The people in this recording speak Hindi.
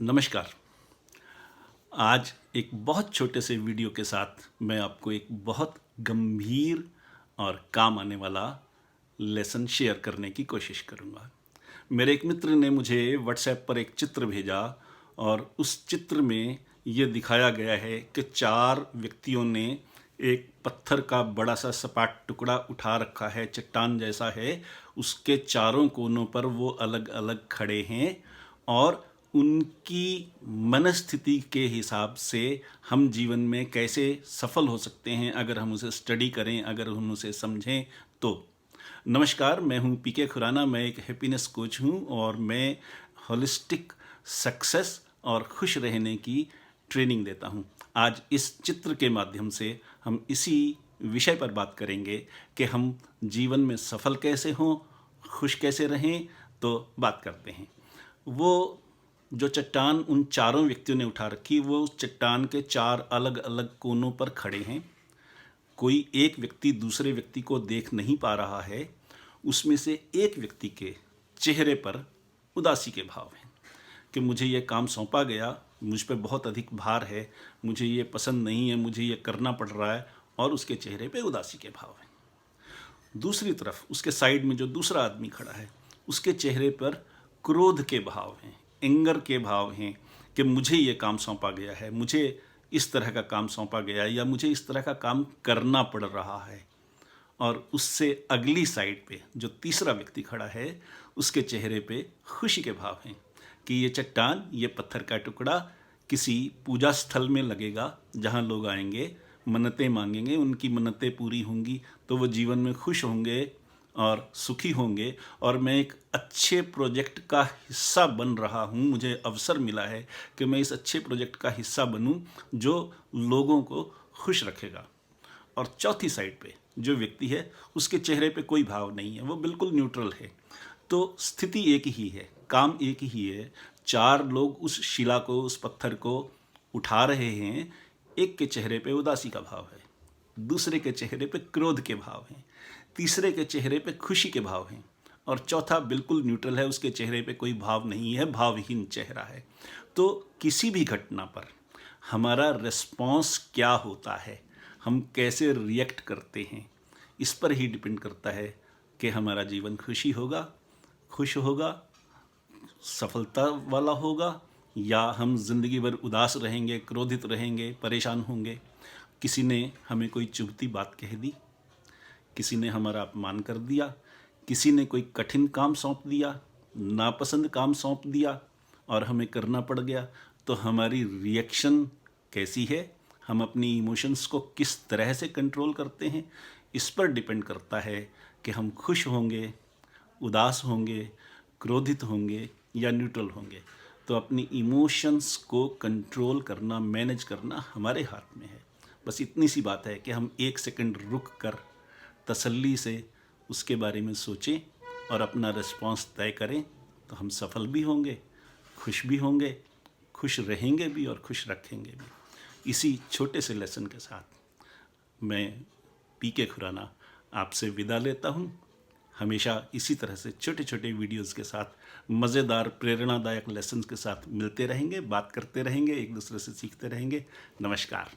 नमस्कार। आज एक बहुत छोटे से वीडियो के साथ मैं आपको एक बहुत गंभीर और काम आने वाला लेसन शेयर करने की कोशिश करूँगा। मेरे एक मित्र ने मुझे व्हाट्सएप पर एक चित्र भेजा और उस चित्र में ये दिखाया गया है कि 4 व्यक्तियों ने एक पत्थर का बड़ा सा सपाट टुकड़ा उठा रखा है, चट्टान जैसा है। उसके चारों कोनों पर वो अलग अलग खड़े हैं और उनकी मनस्थिति के हिसाब से हम जीवन में कैसे सफल हो सकते हैं अगर हम उसे स्टडी करें, अगर हम उसे समझें तो। नमस्कार, मैं हूं पीके खुराना। मैं एक हैप्पीनेस कोच हूं और मैं होलिस्टिक सक्सेस और खुश रहने की ट्रेनिंग देता हूं। आज इस चित्र के माध्यम से हम इसी विषय पर बात करेंगे कि हम जीवन में सफल कैसे हों, खुश कैसे रहें। तो बात करते हैं। वो जो चट्टान उन चारों व्यक्तियों ने उठा रखी, वो उस चट्टान के 4 अलग अलग कोनों पर खड़े हैं। कोई एक व्यक्ति दूसरे व्यक्ति को देख नहीं पा रहा है। उसमें से एक व्यक्ति के चेहरे पर उदासी के भाव हैं कि मुझे ये काम सौंपा गया, मुझ पे बहुत अधिक भार है, मुझे ये पसंद नहीं है, मुझे ये करना पड़ रहा है, और उसके चेहरे पे उदासी के भाव हैं। दूसरी तरफ उसके साइड में जो दूसरा आदमी खड़ा है, उसके चेहरे पर क्रोध के भाव हैं, एंगर के भाव हैं कि मुझे ये काम सौंपा गया है, मुझे इस तरह का काम सौंपा गया है, या मुझे इस तरह का काम करना पड़ रहा है। और उससे अगली साइड पे जो तीसरा व्यक्ति खड़ा है, उसके चेहरे पे खुशी के भाव हैं कि ये चट्टान, ये पत्थर का टुकड़ा किसी पूजा स्थल में लगेगा, जहाँ लोग आएंगे, मन्नतें मांगेंगे, उनकी मन्नतें पूरी होंगी तो वो जीवन में खुश होंगे और सुखी होंगे। और मैं एक अच्छे प्रोजेक्ट का हिस्सा बन रहा हूँ, मुझे अवसर मिला है कि मैं इस अच्छे प्रोजेक्ट का हिस्सा बनूँ जो लोगों को खुश रखेगा। और चौथी साइड पे जो व्यक्ति है, उसके चेहरे पे कोई भाव नहीं है, वो बिल्कुल न्यूट्रल है। तो स्थिति एक ही है, काम एक ही है। 4 लोग उस शिला को, उस पत्थर को उठा रहे हैं। एक के चेहरे पे उदासी का भाव है, दूसरे के चेहरे पे क्रोध के भाव हैं, तीसरे के चेहरे पे खुशी के भाव हैं, और चौथा बिल्कुल न्यूट्रल है, उसके चेहरे पे कोई भाव नहीं है, भावहीन चेहरा है। तो किसी भी घटना पर हमारा रिस्पॉन्स क्या होता है, हम कैसे रिएक्ट करते हैं, इस पर ही डिपेंड करता है कि हमारा जीवन खुशी होगा, खुश होगा, सफलता वाला होगा, या हम जिंदगी भर उदास रहेंगे, क्रोधित रहेंगे, परेशान होंगे। किसी ने हमें कोई चुभती बात कह दी, किसी ने हमारा अपमान कर दिया, किसी ने कोई कठिन काम सौंप दिया, नापसंद काम सौंप दिया और हमें करना पड़ गया, तो हमारी रिएक्शन कैसी है, हम अपनी इमोशंस को किस तरह से कंट्रोल करते हैं, इस पर डिपेंड करता है कि हम खुश होंगे, उदास होंगे, क्रोधित होंगे या न्यूट्रल होंगे। तो अपनी इमोशंस को कंट्रोल करना, मैनेज करना हमारे हाथ में है। बस इतनी सी बात है कि हम 1 सेकंड रुक कर तसल्ली से उसके बारे में सोचें और अपना रिस्पॉन्स तय करें, तो हम सफल भी होंगे, खुश भी होंगे, खुश रहेंगे भी और खुश रखेंगे भी। इसी छोटे से लेसन के साथ मैं पीके खुराना आपसे विदा लेता हूँ। हमेशा इसी तरह से छोटे छोटे वीडियोज़ के साथ, मज़ेदार प्रेरणादायक लेसन्स के साथ मिलते रहेंगे, बात करते रहेंगे, एक दूसरे से सीखते रहेंगे। नमस्कार।